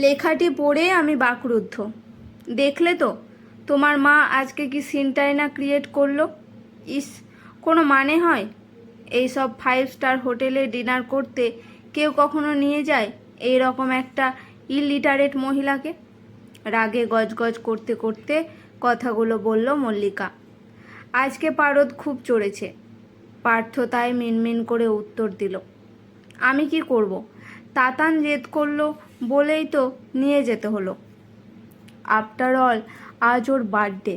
লেখাটি পড়ে আমি বাকরুদ্ধ। দেখলে তো তোমার মা আজকে কি সিনটাই না ক্রিয়েট করলো। ইস, কোনো মানে হয়? এইসব 5 স্টার হোটেলে ডিনার করতে কেউ কখনো নিয়ে যায় এই রকম একটা ইলিটারেট মহিলাকে? রাগে গজগজ করতে করতে কথাগুলো বলল মল্লিকা। আজকে পারদ খুব চড়েছে। পার্থ তাই মিনমিন করে উত্তর দিল। আমি কি করব? তাতান জেদ করলো বলেই তো নিয়ে যেতে হলো। আফটার অল আজ ওর বার্থডে।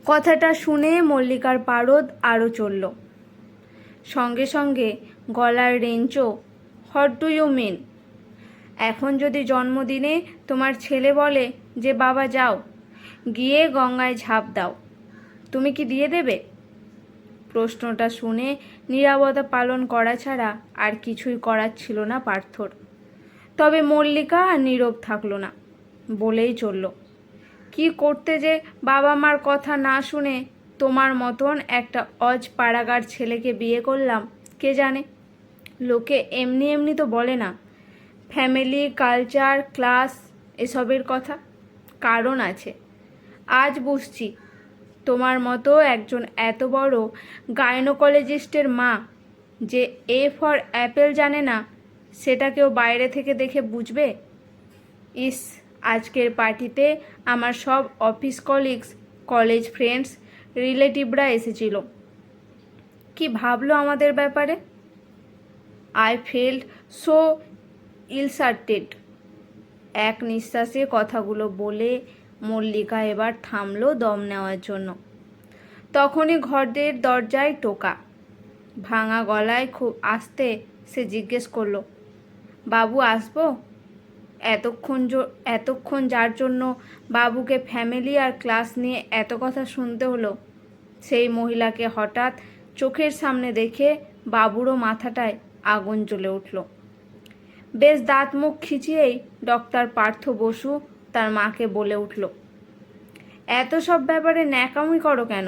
কথাটা শুনে মল্লিকার পারদ আরও চলল। সঙ্গে সঙ্গে গলার রেঞ্চও। What do you mean? এখন যদি জন্মদিনে তোমার ছেলে বলে যে বাবা যাও, গিয়ে গঙ্গায় ঝাঁপ দাও, তুমি কি দিয়ে দেবে? প্রশ্নটা শুনে নীরবতা পালন করা ছাড়া আর কিছুই করার ছিল না পার্থর। তবে মল্লিকা আর নীরব থাকলো না, বলেই চলল। কি করতে যে বাবা মার কথা না শুনে তোমার মতন একটা অজ পাড়াগার ছেলেকে বিয়ে করলাম কে জানে। লোকে এমনি এমনি তো বলে না ফ্যামিলি, কালচার, ক্লাস এসবের কথা। কারণ আছে। আজ বুঝছি তোমার মতো একজন এত বড় গাইনোকোলজিস্টের মা যে এ ফর অ্যাপেল জানে না, সেটা কেউ বাইরে থেকে দেখে বুঝবে? ইস, আজকের পার্টিতে আমার সব অফিস কলিগস, কলেজ ফ্রেন্ডস, রিলেটিভরা এসেছিল। কি ভাবলো আমাদের ব্যাপারে? I felt so insulted. এক নিঃশ্বাসে কথাগুলো বলে মল্লিকা এবার থামলো দম নেওয়ার জন্য। তখনই ঘরের দরজায় টোকা। ভাঙা গলায় খুব আস্তে সে জিজ্ঞেস করলো, বাবু আসবো? এতক্ষণ যার জন্য বাবুকে ফ্যামিলি আর ক্লাস নিয়ে এত কথা শুনতে হলো, সেই মহিলাকে হঠাৎ চোখের সামনে দেখে বাবুরও মাথাটায় আগুন জ্বলে উঠল। বেশ দাঁত মুখ খিচিয়েই ডক্টর পার্থ বসু তার মাকে বলে উঠল, এত সব ব্যাপারে ন্যাকামি করো কেন?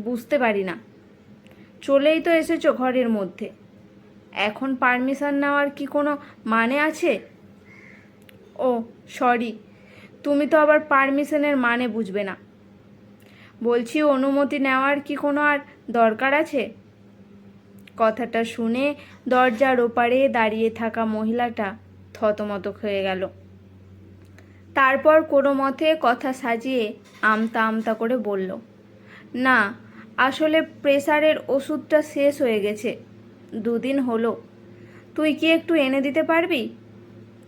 বুঝতে পারি না। চলেই তো এসেছো ঘরের মধ্যে, এখন পারমিশন নেওয়ার কি কোনো মানে আছে? ও সরি, তুমি তো আবার পারমিশনের মানে বুঝবে না। বলছি অনুমতি নেওয়ার কি কোনো আর দরকার আছে? কথাটা শুনে দরজার ওপারে দাঁড়িয়ে থাকা মহিলাটা থতমত হয়ে গেল। তারপর কোনো মতে কথা সাজিয়ে আমতা আমতা করে বলল, না, আসলে প্রেসারের ওষুধটা শেষ হয়ে গেছে, 2 দিন হলো। তুই কি একটু এনে দিতে পারবি?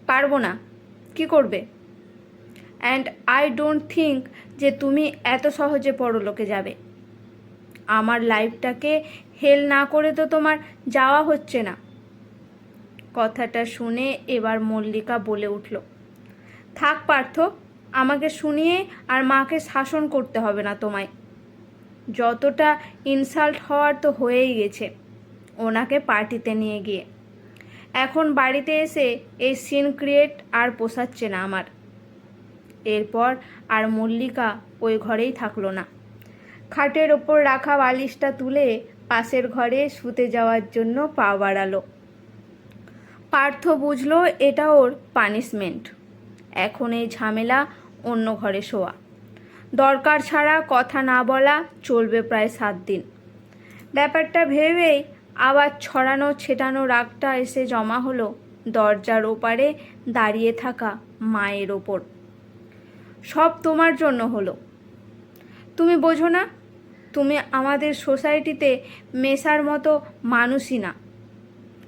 পারবো না। কি করবে? অ্যান্ড আই ডোন্ট থিঙ্ক যে তুমি এত সহজে পরলোকে যাবে। আমার লাইফটাকে হেল না করে তো তোমার যাওয়া হচ্ছে না। কথাটা শুনে এবার মল্লিকা বলে উঠল, থাক পার্থ, আমাকে শুনিয়ে আর মাকে শাসন করতে হবে না তোমায়। যতটা ইনসাল্ট হওয়ার তো হয়েই গেছে ওনাকে পার্টিতে নিয়ে গিয়ে। এখন বাড়িতে এসে এই সিন ক্রিয়েট আর পোষাচ্ছে না আমার। এরপর আর মল্লিকা ওই ঘরেই থাকলো না। খাটের ওপর রাখা বালিশটা তুলে পাশের ঘরে শুতে যাওয়ার জন্য পা বাড়ালো। পার্থ বুঝলো এটা ওর পানিশমেন্ট। এখন এই ঝামেলা অন্য ঘরে শোয়া। দরকার ছাড়া কথা না বলা চলবে প্রায় 7 দিন। ব্যাপারটা ভেবেই আবার ছড়ানো ছেটানো রাগটা এসে জমা হলো দরজার ওপারে দাঁড়িয়ে থাকা মায়ের ওপর। সব তোমার জন্য হলো। তুমি বোঝো না, তুমি আমাদের সোসাইটিতে মেশার মতো মানুষই না।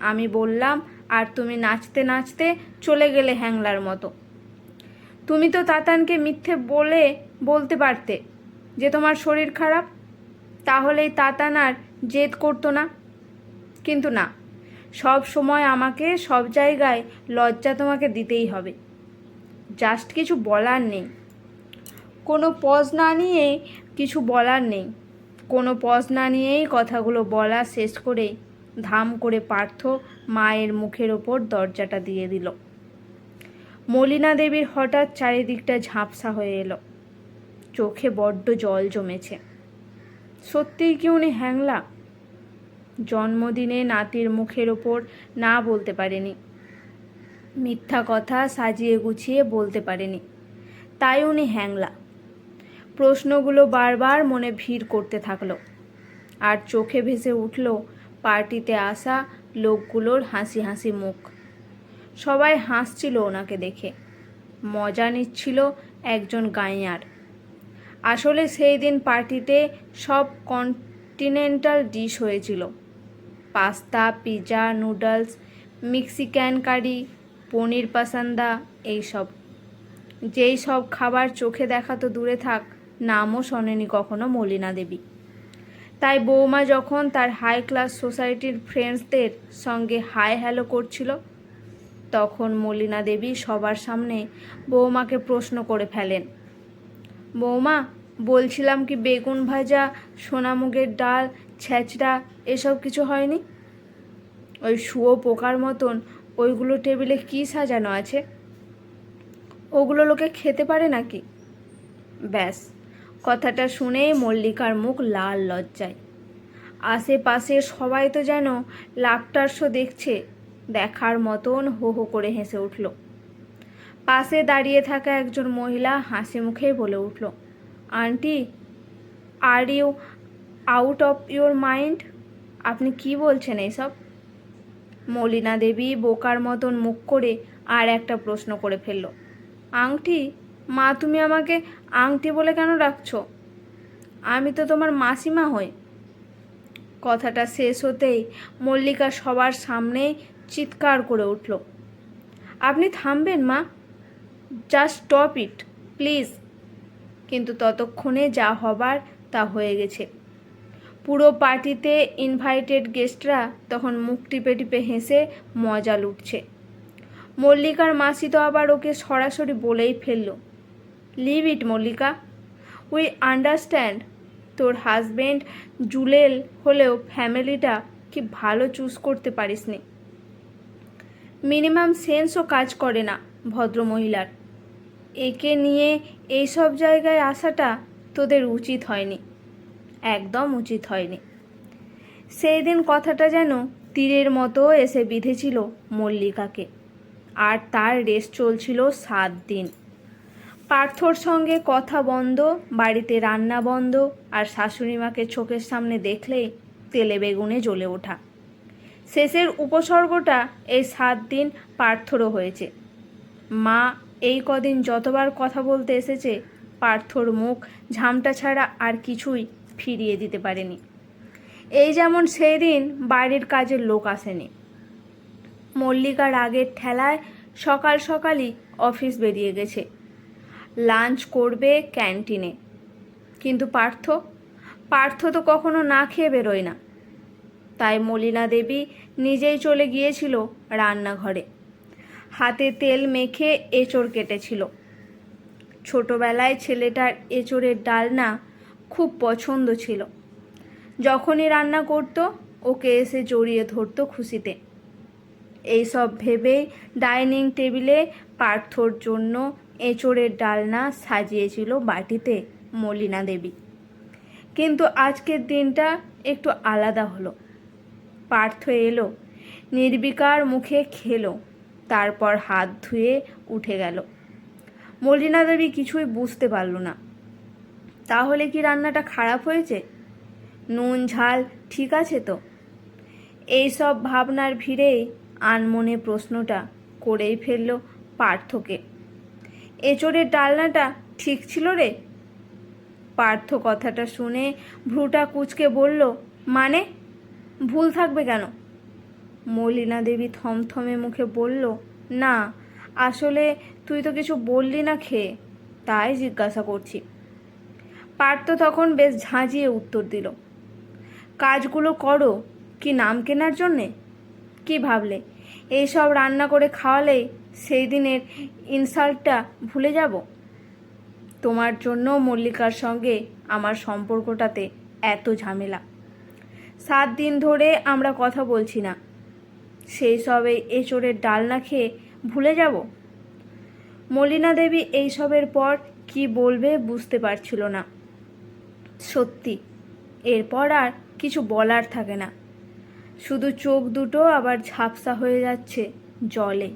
আমি বললাম আর তুমি নাচতে নাচতে চলে গেলে হ্যাংলার মতো। তুমি তো তাতানকে মিথ্যে বলতে পারতে যে তোমার শরীর খারাপ, তাহলেই তাতান আর জেদ করতো না। কিন্তু না, সব সময় আমাকে সব জায়গায় লজ্জা তোমাকে দিতেই হবে। জাস্ট কিছু বলার নেই। কোনো পজ না নিয়ে কিছু বলার নেই। কোনো পজ না নিয়েই কথাগুলো বলা শেষ করে ধাম করে পার্থ মায়ের মুখের ওপর দরজাটা দিয়ে দিল। মলিনা দেবীর হঠাৎ চারিদিকটা ঝাপসা হয়ে এলো। চোখে বড্ড জল জমেছে। সত্যিই কি উনি হ্যাংলা? জন্মদিনে নাতির মুখের ওপর না বলতে পারেনি। মিথ্যা কথা সাজিয়ে গুছিয়ে বলতে পারেনি, তাই উনি হ্যাংলা। প্রশ্নগুলো বারবার মনে ভিড় করতে থাকলো, আর চোখে ভেসে উঠল পার্টিতে আসা লোকগুলোর হাসি হাসি মুখ। সবাই হাসছিল ওনাকে দেখে, মজা নিচ্ছিল একজন গাইয়ার। আসলে সেই দিন পার্টিতে সব কন্টিনেন্টাল ডিশ হয়েছিল, পাস্তা, পিৎজা, নুডলস, মেক্সিকান কারি, পনির পাসান্দা, এইসব। যেই সব খাবার চোখে দেখা তো দূরে থাক, নামও শোনেনি কখনো মলিনা দেবী। তাই বৌমা যখন তার হাই ক্লাস সোসাইটির ফ্রেন্ডসদের সঙ্গে হাই হ্যালো করছিল, তখন মলিনা দেবী সবার সামনে বৌমাকে প্রশ্ন করে ফেলেন, বৌমা, বলছিলাম কি বেগুন ভাজা, সোনামুগের ডাল, ছেঁচড়া এসব কিছু হয়নি? ওই শুয়ো পোকার মতন ওইগুলো টেবিলে কি সাজানো আছে? ওগুলো লোকে খেতে পারে নাকি? ব্যাস, কথাটা শুনেই মল্লিকার মুখ লাল লজ্জায়। আশেপাশে সবাই তো যেন লাফটার শো দেখছে, দেখার মতন হো হো করে হেসে উঠল। পাশে দাঁড়িয়ে থাকা একজন মহিলা হাসি মুখেই বলে উঠল, aunty, are you out of your mind? আপনি কি বলছেন এইসব? মলিনা দেবী বোকার মতন মুখ করে আর একটা প্রশ্ন করে ফেলল, আংটি? মা, তুমি আমাকে আংটি বলে কেন ডাকছো? আমি তো তোমার মাসিমা হই। কথাটা শেষ হতেই মল্লিকা সবার সামনে চিৎকার করে উঠল, আপনি থামবেন মা, জাস্ট স্টপ ইট প্লিজ। কিন্তু ততক্ষণে যা হবার তা হয়ে গেছে। পুরো পার্টিতে ইনভাইটেড গেস্টরা তখন মুখ টিপে টিপে হেসে মজা লুটছে। মল্লিকার মাসি তো আবার ওকে সরাসরি বলেই ফেলল, leave it Mallika, we understand তোর হাজবেন্ড জুলেল হলেও ফ্যামিলিটা কি ভালো চুজ করতে পারিসনি। মিনিমাম সেন্সও কাজ করে না ভদ্রমহিলার। একে নিয়ে এইসব জায়গায় আসাটা তোদের উচিত হয়নি, একদম উচিত হয়নি। সেই দিন কথাটা যেন তীরের মতো এসে বিঁধেছিল মল্লিকাকে, আর তার রেস চলছিল 7 দিন। পার্থর সঙ্গে কথা বন্ধ, বাড়িতে রান্না বন্ধ, আর শাশুড়িমাকে চোখের সামনে দেখলেই তেলে বেগুনে জ্বলে ওঠা। শেষের উপসর্গটা এই 7 দিন পার্থরও হয়েছে। মা এই কদিন যতবার কথা বলতে এসেছে, পার্থর মুখ ঝামটা ছাড়া আর কিছুই ফিরিয়ে দিতে পারেনি। এই যেমন সেই দিন বাড়ির কাজের লোক আসেনি। মল্লিকার আগের ঠেলায় সকাল সকালই অফিস বেরিয়ে গেছে, লাঞ্চ করবে ক্যান্টিনে। কিন্তু পার্থ তো কখনো না খেয়ে বেরোয় না। তাই মলিনা দেবী নিজেই চলে গিয়েছিল রান্নাঘরে, হাতে তেল মেখে এঁচড় কেটেছিল। ছোটবেলায় ছেলেটার এঁচড়ের ডালনা খুব পছন্দ ছিল। যখনই রান্না করত ওকে এসে জড়িয়ে ধরত খুশিতে। এইসব ভেবেই ডাইনিং টেবিলে পার্থর জন্য এঁচড়ের ডালনা সাজিয়েছিল বাটিতে মলিনা দেবী। কিন্তু আজকের দিনটা একটু আলাদা হলো। পার্থ এলো, নির্বিকার মুখে খেলো, তারপর হাত ধুয়ে উঠে গেল। মলিনা দেবী কিছুই বুঝতে পারল না। তাহলে কি রান্নাটা খারাপ হয়েছে? নুন ঝাল ঠিক আছে তো? এইসব ভাবনার ভিড়েই আনমনে প্রশ্নটা করেই ফেলল পার্থকে, এঁচড়ের ডালনাটা ঠিক ছিল রে? পার্থ কথাটা শুনে ভ্রুটা কুঁচকে বলল, মানে ভুল থাকবে কেন? মলিনা দেবী থমথমে মুখে বলল, না আসলে তুই তো কিছু বললি না খেয়ে, তাই জিজ্ঞাসা করছি। পার্থ তখন বেশ ঝাঁঝিয়ে উত্তর দিল, কাজগুলো করো কি নাম কেনার জন্যে? কি ভাবলে এইসব রান্না করে খাওয়ালেই সেই দিনের ইনসাল্টটা ভুলে যাব? তোমার জন্য মল্লিকার সঙ্গে আমার সম্পর্কটাতে এত ঝামেলা। 7 দিন ধরে আমরা কথা বলছি না, সেই সবে এঁচড়ের ডালনা খেয়ে ভুলে যাব? মলিনা দেবী এইসবের পর কি বলবে বুঝতে পারছিল না। সত্যি এরপর আর কিছু বলার থাকে না, শুধু চোখ দুটো আবার ঝাপসা হয়ে যাচ্ছে জলে।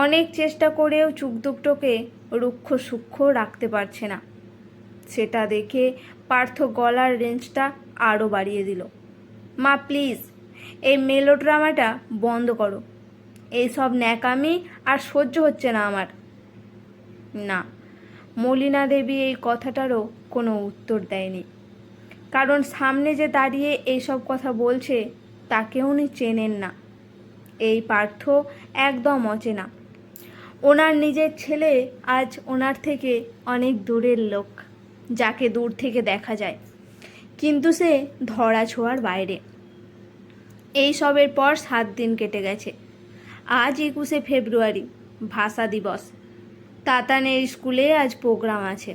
অনেক চেষ্টা করেও চুকদুকটোকে রুক্ষ সূক্ষ্ম রাখতে পারছে না। সেটা দেখে পার্থ গলার রেঞ্জটা আরও বাড়িয়ে দিল। মা প্লিজ, এই মেলোড্রামাটা বন্ধ করো। এইসব ন্যাকামি আর সহ্য হচ্ছে না আমার। না, মলিনা দেবী এই কথাটারও কোনো উত্তর দেয়নি, কারণ সামনে যে দাঁড়িয়ে এইসব কথা বলছে তাকে উনি চেনেন না। এই পার্থ একদম অচেনা। ওনার নিজের ছেলে আজ ওনার থেকে অনেক দূরের লোক, যাকে দূর থেকে দেখা যায়, কিন্তু সে ধরা ছোঁয়ার বাইরে। এই সবের পর 7 দিন কেটে গেছে। আজ 21শে ফেব্রুয়ারি, ভাষা দিবস। তাতানের স্কুলে আজ প্রোগ্রাম আছে।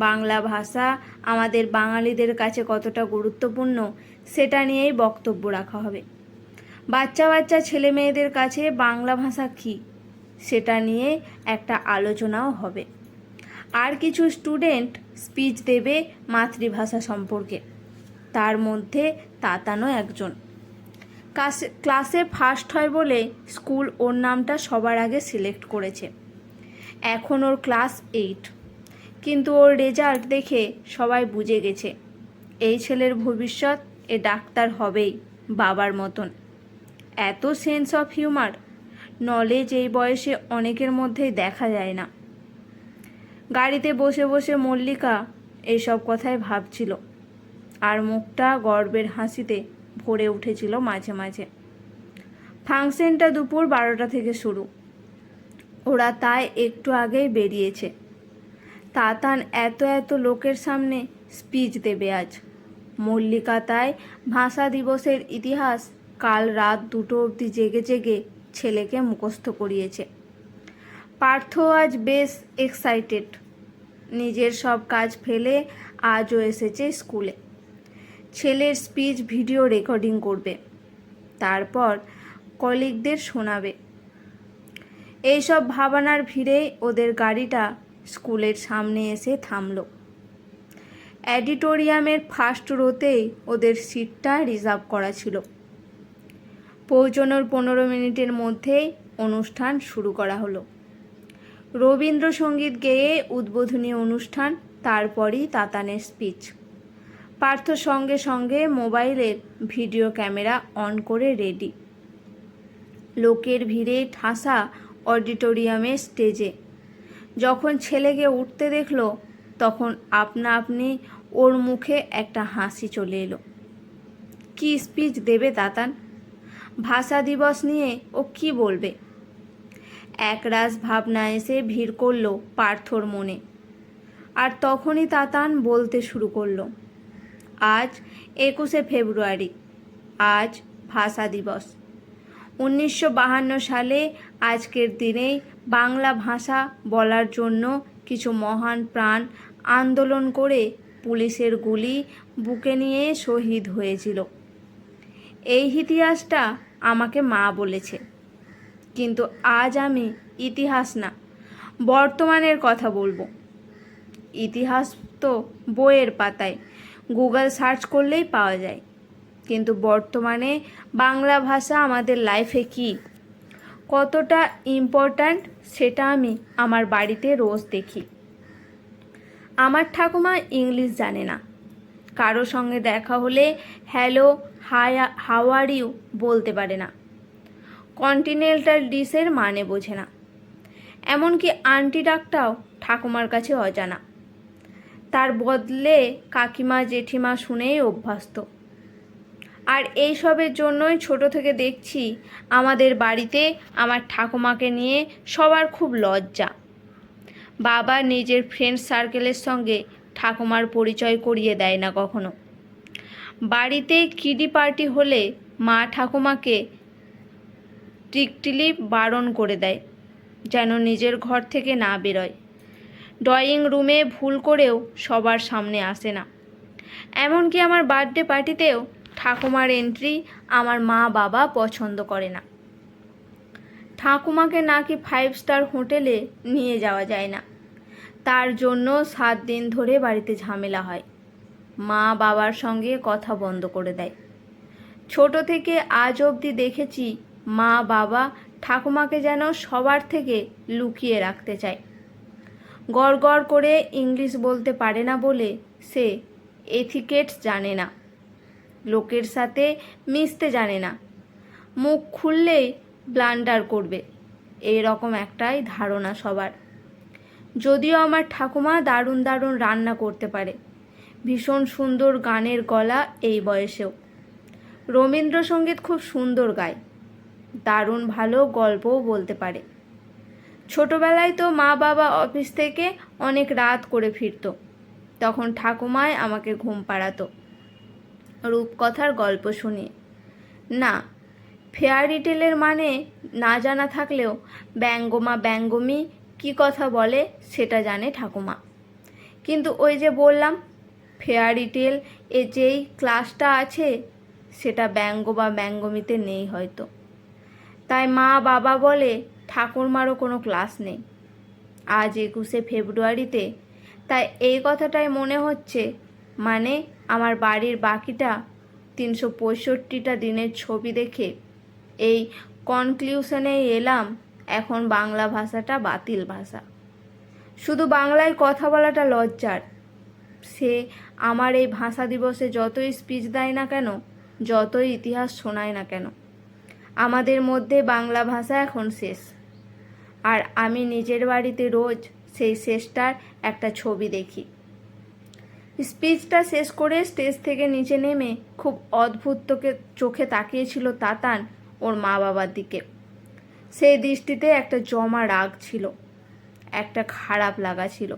বাংলা ভাষা আমাদের বাঙালিদের কাছে কতটা গুরুত্বপূর্ণ সেটা নিয়েই বক্তব্য রাখা হবে। বাচ্চা বাচ্চা ছেলে মেয়েদের কাছে বাংলা ভাষা কী সেটা নিয়ে একটা আলোচনাও হবে। আর কিছু স্টুডেন্ট স্পিচ দেবে মাতৃভাষা সম্পর্কে, তার মধ্যে তাতানও একজন। ক্লাসে ফার্স্ট হয় বলে স্কুল ওর নামটা সবার আগে সিলেক্ট করেছে। এখন ওর ক্লাস 8, কিন্তু ওর রেজাল্ট দেখে সবাই বুঝে গেছে এই ছেলের ভবিষ্যৎ এ ডাক্তার হবেই বাবার মতন। এত সেন্স অফ হিউমার, নলেজ এই বয়সে অনেকের মধ্যেই দেখা যায় না। গাড়িতে বসে বসে মল্লিকা এইসব কথাই ভাবছিল, আর মুখটা গর্বের হাসিতে ভরে উঠেছিল মাঝে মাঝে। ফাংশনটা দুপুর 12টা থেকে শুরু। ওরা তাই একটু আগেই বেরিয়েছে। তাতান এত লোকের সামনে স্পিচ দেবে আজ। মল্লিকা তাই ভাষা দিবসের ইতিহাস কাল রাত 2টো অবধি জেগে জেগে ছেলেকে মুখস্থ করিয়েছে। পার্থ আজ বেশ এক্সাইটেড। নিজের সব কাজ ফেলে আজও এসেছে স্কুলে। ছেলের স্পিচ ভিডিও রেকর্ডিং করবে, তারপর কলিগদের শোনাবে। এইসব ভাবনার ভিড়েই ওদের গাড়িটা স্কুলের সামনে এসে থামল। অডিটোরিয়ামের ফার্স্ট রোতেই ওদের সিটটা রিজার্ভ করা ছিল। পৌঁছানোর 15 মিনিটের মধ্যেই অনুষ্ঠান শুরু করা হলো। রবীন্দ্রসঙ্গীত গেয়ে উদ্বোধনী অনুষ্ঠান, তারপরই তাতানের স্পিচ। পার্থ সঙ্গে সঙ্গে মোবাইলের ভিডিও ক্যামেরা অন করে রেডি। লোকের ভিড়ে ঠাসা অডিটোরিয়ামের স্টেজে যখন ছেলেকে উঠতে দেখল, তখন আপনা আপনি ওর মুখে একটা হাসি চলে এলো। কি স্পিচ দেবে তাতান? ভাষা দিবস নিয়ে ও কি বলবে? একরাশ ভাবনা এসে ভিড় করলো পার্থর মনে। আর তখনই তাতান বলতে শুরু করলো, আজ 21শে ফেব্রুয়ারি, আজ ভাষা দিবস। 1952 সালে আজকের দিনেই বাংলা ভাষা বলার জন্য কিছু মহান প্রাণ আন্দোলন করে পুলিশের গুলি বুকে নিয়ে শহীদ হয়েছিল। এই ইতিহাসটা আমাকে মা বলেছে, কিন্তু আজ আমি ইতিহাস না, বর্তমানের কথা বলবো। ইতিহাস তো বইয়ের পাতায় গুগল সার্চ করলেই পাওয়া যায়, কিন্তু বর্তমানে বাংলা ভাষা আমাদের লাইফে কি, কতটা ইম্পর্ট্যান্ট সেটা আমি আমার বাড়িতে রোজ দেখি। আমার ঠাকুমা ইংলিশ জানে না, কারো সঙ্গে দেখা হলে hello, hi, how are you বলতে পারে না। কন্টিনেন্টাল ডিশের মানে বোঝে না। এমনকি আন্টি ডাকটাও ঠাকুমার কাছে অজানা। তার বদলে কাকিমা জেঠিমা শুনেই অভ্যস্ত। আর এই সবের জন্যই ছোট থেকে দেখছি আমাদের বাড়িতে আমার ঠাকুমাকে নিয়ে সবার খুব লজ্জা। বাবা নিজের ফ্রেন্ড সার্কেলের সঙ্গে ঠাকুমার পরিচয় করিয়ে দেয় না কখনো। বাড়িতে কিডি পার্টি হলে মা ঠাকুমাকে স্ট্রিক্টলি বারণ করে দেয় যেন নিজের ঘর থেকে না বেরোয়। ড্রয়িং রুমে ভুল করেও সবার সামনে আসে না। এমনকি আমার বার্থডে পার্টিতেও ঠাকুমার এন্ট্রি আমার মা বাবা পছন্দ করে না। ঠাকুমাকে নাকি 5 স্টার হোটেলে নিয়ে যাওয়া যায় না, তার জন্য 7 দিন ধরে বাড়িতে ঝামেলা হয়। মা বাবার সঙ্গে কথা বন্ধ করে দেয়। ছোট থেকে আজ অবধি দেখেছি মা বাবা ঠাকুমাকে যেন সবার থেকে লুকিয়ে রাখতে চায়। গড় করে ইংলিশ বলতে পারে না বলে সে এথিকেটস জানে না, লোকের সাথে মিশতে জানে না, মুখ খুললেই ব্লান্ডার করবে, এই রকম একটাই ধারণা সবার। যদিও আমার ঠাকুমা দারুণ দারুণ রান্না করতে পারে, ভীষণ সুন্দর গানের গলা এই বয়সেও, রবীন্দ্রসঙ্গীত খুব সুন্দর গায়, দারুণ ভালো গল্পও বলতে পারে। ছোটবেলায় তো মা বাবা অফিস থেকে অনেক রাত করে ফিরত, তখন ঠাকুমায় আমাকে ঘুম পাড়াতো রূপকথার গল্প শুনিয়ে। না, ফেয়ারি টেলের মানে না জানা থাকলেও ব্যঙ্গমা ব্যঙ্গমি কী কথা বলে সেটা জানে ঠাকুমা। কিন্তু ওই যে বললাম, ফেয়ারি টেল এ যেই ক্লাসটা আছে সেটা ব্যঙ্গ বা ব্যঙ্গমিতে নেই হয়তো। তাই মা বাবা বলে ঠাকুরমারও কোনো ক্লাস নেই আজ 21শে ফেব্রুয়ারিতে। তাই এই কথাটাই মনে হচ্ছে, মানে আমার বাড়ির বাকিটা 365টা দিনের ছবি দেখে এই কনক্লিউশনে এলাম, এখন বাংলা ভাষাটা বাতিল ভাষা। শুধু বাংলায় কথা বলাটা লজ্জার। সে আমার এই ভাষা দিবসে যতই স্পিচ দেয় না কেন, যতই ইতিহাস শোনায় না কেন, আমাদের মধ্যে বাংলা ভাষা এখন শেষ। আর আমি নিজের বাড়িতে রোজ সেই শেষটার একটা ছবি দেখি। স্পিচটা শেষ করে স্টেজ থেকে নিচে নেমে খুব অদ্ভুত চোখে তাকিয়েছিল তাতান ওর মা বাবার দিকে। সেই দৃষ্টিতে একটা জমা রাগ ছিল, একটা খারাপ লাগা ছিল।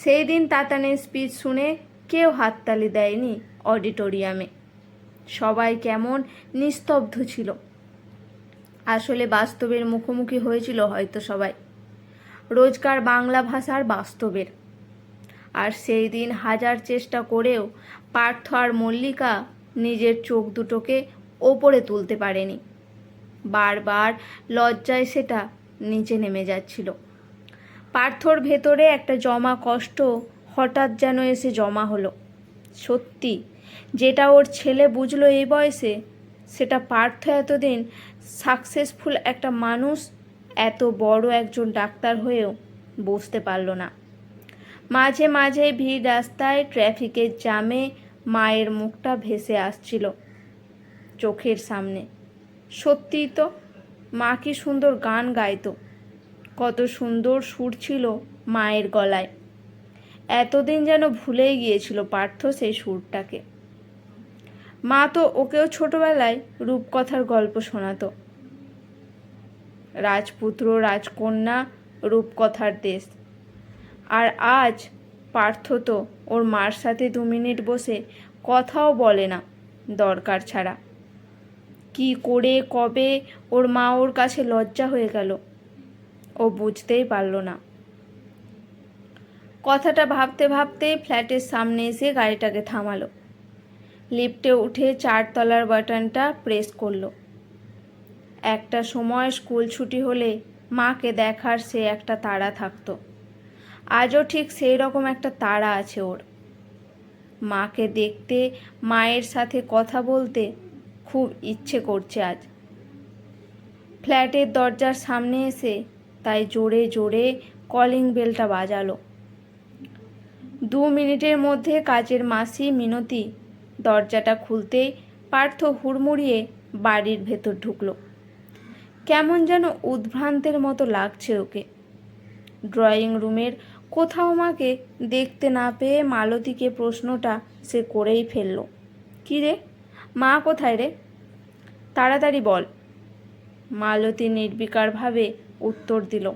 সেই দিন তাতানের স্পিচ শুনে কেউ হাততালি দেয়নি অডিটোরিয়ামে, সবাই কেমন নিস্তব্ধ ছিল। আসলে বাস্তবের মুখোমুখি হয়েছিল হয়তো সবাই, রোজকার বাংলা ভাষার বাস্তবের। আর সেই দিন হাজার চেষ্টা করেও পার্থ আর মল্লিকা নিজের চোখ দুটোকে ওপরে তুলতে পারেনি, বারবার লজ্জায় সেটা নিচে নেমে যাচ্ছিল। পার্থর ভেতরে একটা জমা কষ্ট হঠাৎ যেন এসে জমা হলো। সত্যি, যেটা ওর ছেলে বুঝলো এই বয়সে, সেটা পার্থ এতদিন সাকসেসফুল একটা মানুষ, এত বড় একজন ডাক্তার হয়েও বুঝতে পারল না। মাঝে মাঝে ভিড় রাস্তায়, ট্রাফিকের জ্যামে মায়ের মুখটা ভেসে আসছিল চোখের সামনে। সত্যিই তো, মা কি সুন্দর গান গাইতো, কত সুন্দর সুর ছিল মায়ের গলায়। এতদিন যেন ভুলেই গিয়েছিল পার্থ সেই সুরটাকে। মা তো ওকেও ছোটবেলায় রূপকথার গল্প শোনাতো, রাজপুত্র রাজকন্যা, রূপকথার দেশ। আর আজ পার্থ তো ওর মার সাথে 2 মিনিট বসে কথাও বলে না দরকার ছাড়া। কি করে কবে ওর মা ওর কাছে লজ্জা হয়ে গেল, ও বুঝতেই পারল না। কথাটা ভাবতে ভাবতে ফ্ল্যাটের সামনে এসে গাড়িটাকে থামালো। লিফটে উঠে 4 তলার বাটনটা প্রেস করলো। একটা সময় স্কুল ছুটি হলে মাকে দেখার সে একটা তাড়া থাকতো, আজও ঠিক সেই রকম একটা তাড়া আছে ওর। মাকে দেখতে, মায়ের সাথে কথা বলতে খুব ইচ্ছে করছে আজ। ফ্ল্যাটের দরজার সামনে এসে তাই জোরে জোরে কলিং বেলটা বাজালো। 2 মিনিটের মধ্যে কাজের মাসি মিনতি দরজাটা খুলতেই পার্থ হুড়মুড়িয়ে বাড়ির ভেতর ঢুকলো। কেমন যেন উদ্ভ্রান্তের মতো লাগছে ওকে। ড্রয়িং রুমের কোথাও মাকে দেখতে না পেয়ে মালতীকে প্রশ্নটা সে করেই ফেলল, কী রে, মা কোথায় রে, তাড়াতাড়ি বল। মালতী নির্বিকারভাবে উত্তর দিল,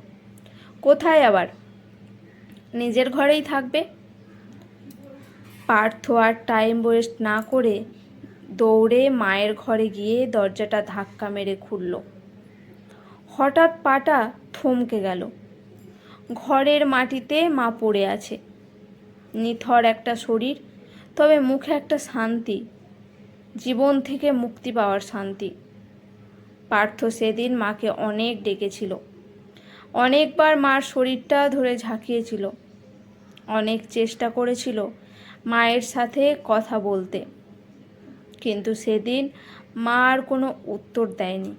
কোথায় আবার, নিজের ঘরেই থাকবে। পার্থ আর টাইম ওয়েস্ট না করে দৌড়ে মায়ের ঘরে গিয়ে দরজাটা ধাক্কা মেরে খুলল। হঠাৎ পাটা থমকে গেল। ঘরের মাটিতে মা পড়ে আছে, নিথর একটা শরীর, তবে মুখে একটা শান্তি, জীবন থেকে মুক্তি পাওয়ার শান্তি। পার্থ সেদিন মাকে অনেক ডেকেছিল, অনেকবার মার শরীরটা ধরে ঝাঁকিয়েছিল, অনেক চেষ্টা করেছিল মায়ের সাথে কথা বলতে, কিন্তু সেদিন মা আর কোনো উত্তর দেয়নি।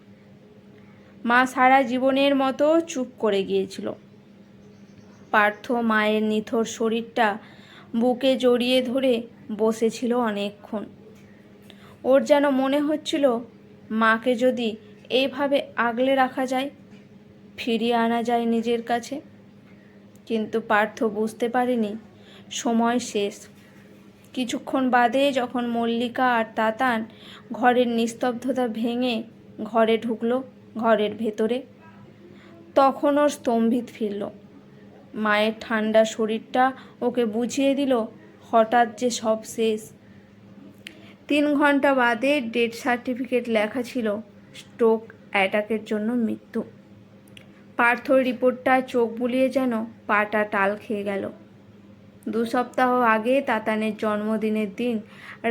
মা সারা জীবনের মতো চুপ করে গিয়েছিল। পার্থ মায়ের নিথর শরীরটা বুকে জড়িয়ে ধরে বসেছিল অনেকক্ষণ। ওর যেন মনে হচ্ছিল মাকে যদি এইভাবে আগলে রাখা যায়, ফিরিয়ে আনা যায় নিজের কাছে। কিন্তু পার্থ বুঝতে পারেনি সময় শেষ। কিছুক্ষণ বাদে যখন মল্লিকা আর তাতান ঘরের নিস্তব্ধতা ভেঙে ঘরে ঢুকলো, ঘরের ভেতরে, তখন ওর স্তম্ভিত ফিরল। মায়ের ঠান্ডা শরীরটা ওকে বুঝিয়ে দিল হঠাৎ যে সব শেষ। 3 ঘন্টা বাদে ডেথ সার্টিফিকেট লেখা ছিল স্ট্রোক অ্যাটাকের জন্য মৃত্যু। পার্থর রিপোর্টটা চোখ বুলিয়ে যেন পাটা টাল খেয়ে গেল। 2 সপ্তাহ আগে তাতানের জন্মদিনের দিন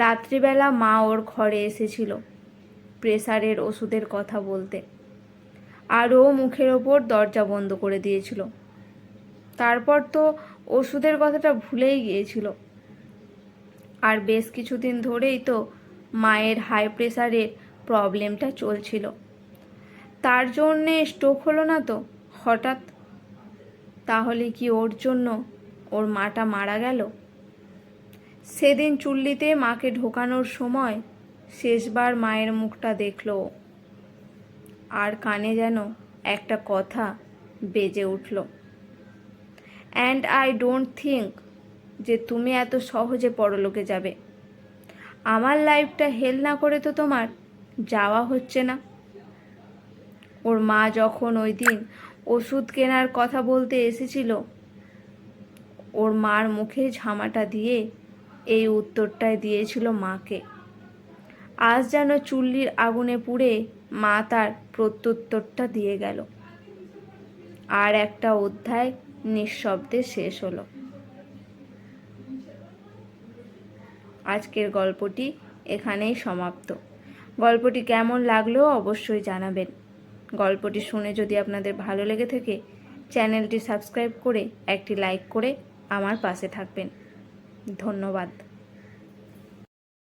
রাত্রিবেলা মা ওর ঘরে এসেছিল প্রেসারের ওষুধের কথা বলতে, আর ও মুখের ওপর দরজা বন্ধ করে দিয়েছিল। তারপর তো ওষুধের কথাটা ভুলেই গিয়েছিল। আর বেশ কিছুদিন ধরেই তো মায়ের হাই প্রেসারের প্রবলেমটা চলছিল। তার জন্যে স্ট্রোক হলো না তো হঠাৎ? তাহলে কি ওর জন্য ওর মাটা মারা গেল? সেদিন চুল্লিতে মাকে ঢোকানোর সময় শেষবার মায়ের মুখটা দেখল, আর কানে যেন একটা কথা বেজে উঠল, অ্যান্ড আই ডোন্ট থিঙ্ক যে তুমি এত সহজে পরলোকে যাবে। আমার লাইফটা হেল না করে তো তোমার যাওয়া হচ্ছে না। ওর মা যখন ওই দিন ওষুধ কেনার কথা বলতে এসেছিল, ওর মার মুখে ঝামাটা দিয়ে এই উত্তরটাই দিয়েছিল মাকে। আজ যেন চুল্লির আগুনে পুড়ে মা তার প্রত্যুত্তরটা দিয়ে গেল। আর একটা অধ্যায় নিঃশব্দে শেষ হলো। আজকের গল্পটি এখানেই সমাপ্ত। গল্পটি কেমন লাগলো অবশ্যই জানাবেন। গল্পটি শুনে যদি আপনাদের ভালো লেগে থাকে, চ্যানেলটি সাবস্ক্রাইব করে একটি লাইক করে আমার পাশে থাকবেন। ধন্যবাদ।